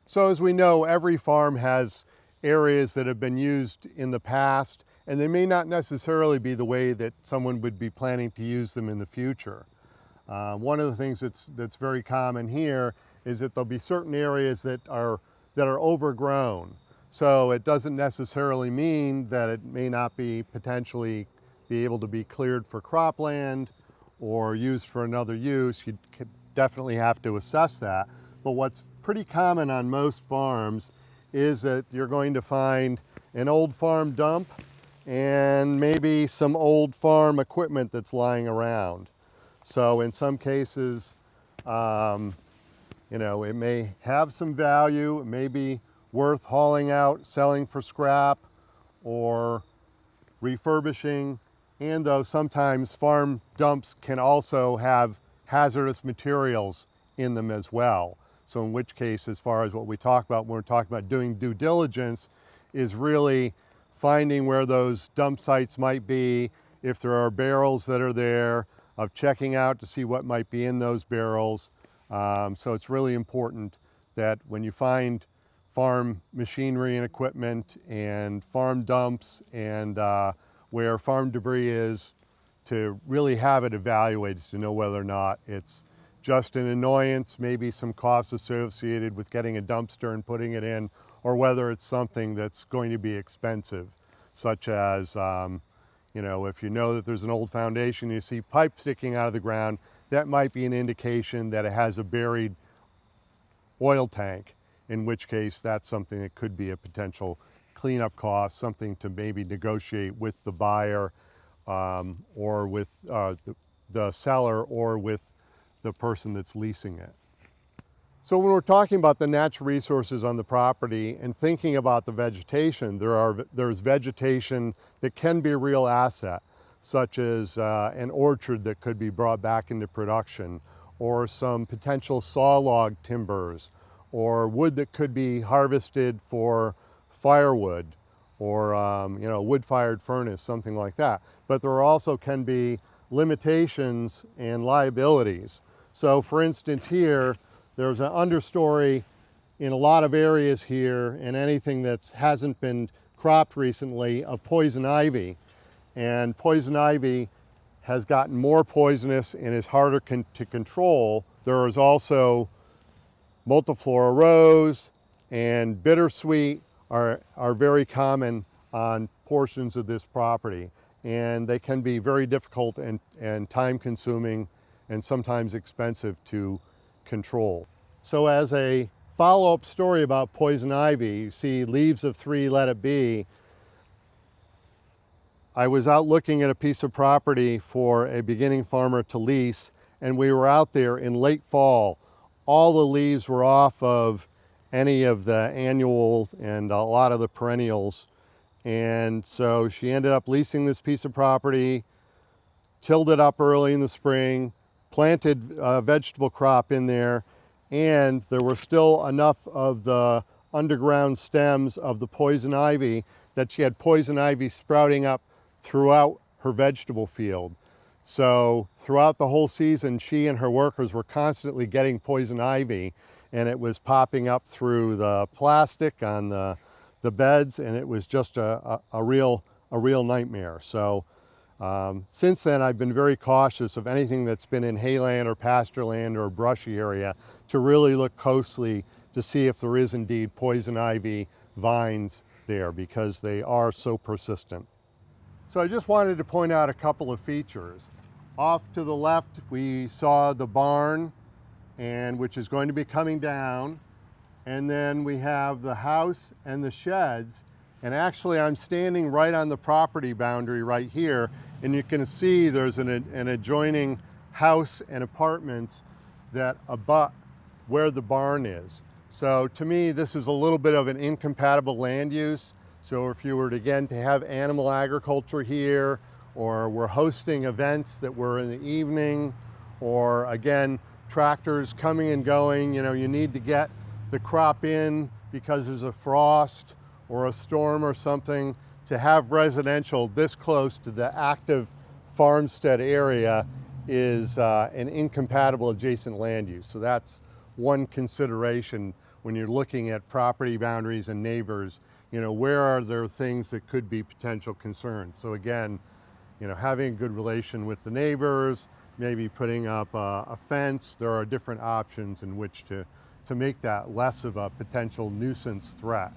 So as we know, every farm has areas that have been used in the past, and they may not necessarily be the way that someone would be planning to use them in the future. One of the things that's very common here is that there'll be certain areas that are overgrown. So it doesn't necessarily mean that it may not be potentially be able to be cleared for cropland or used for another use. You definitely have to assess that. But what's pretty common on most farms is that you're going to find an old farm dump and maybe some old farm equipment that's lying around. So in some cases, it may have some value. It may be worth hauling out, selling for scrap, or refurbishing. And though sometimes farm dumps can also have hazardous materials in them as well. So in which case, as far as what we talk about when we're talking about doing due diligence, is really finding where those dump sites might be, if there are barrels that are there, of checking out to see what might be in those barrels. So it's really important that when you find farm machinery and equipment and farm dumps and where farm debris is, to really have it evaluated to know whether or not it's just an annoyance, maybe some costs associated with getting a dumpster and putting it in, or whether it's something that's going to be expensive, such as if you know that there's an old foundation, you see pipe sticking out of the ground, that might be an indication that it has a buried oil tank, in which case that's something that could be a potential cleanup cost, something to maybe negotiate with the buyer or with the seller or with the person that's leasing it. So when we're talking about the natural resources on the property and thinking about the vegetation, there's vegetation that can be a real asset, such as an orchard that could be brought back into production, or some potential sawlog timbers, or wood that could be harvested for firewood, or wood-fired furnace, something like that. But there also can be limitations and liabilities. So for instance here, there's an understory in a lot of areas here, and anything that hasn't been cropped recently, of poison ivy. And poison ivy has gotten more poisonous and is harder to control. There is also multiflora rose and bittersweet are very common on portions of this property. And they can be very difficult and time consuming and sometimes expensive to control. So as a follow-up story about poison ivy, you see leaves of 3 let it be. I was out looking at a piece of property for a beginning farmer to lease, and we were out there in late fall. All the leaves were off of any of the annual and a lot of the perennials. And so she ended up leasing this piece of property, tilled it up early in the spring, planted a vegetable crop in there, and there were still enough of the underground stems of the poison ivy that she had poison ivy sprouting up throughout her vegetable field. So throughout the whole season, she and her workers were constantly getting poison ivy, and it was popping up through the plastic on the beds, and it was just a real nightmare. So since then, I've been very cautious of anything that's been in hayland or pasture land or a brushy area to really look closely to see if there is indeed poison ivy vines there, because they are so persistent. So I just wanted to point out a couple of features. Off to the left, we saw the barn, which is going to be coming down. And then we have the house and the sheds. And actually, I'm standing right on the property boundary right here. And you can see there's an adjoining house and apartments that abut where the barn is. So to me, this is a little bit of an incompatible land use. So if you were to, again, to have animal agriculture here, or we're hosting events that were in the evening, or again, tractors coming and going, you need to get the crop in because there's a frost or a storm or something. To have residential this close to the active farmstead area is an incompatible adjacent land use. So that's one consideration when you're looking at property boundaries and neighbors, where are there things that could be potential concerns? So again, having a good relation with the neighbors, maybe putting up a fence. There are different options in which to make that less of a potential nuisance threat.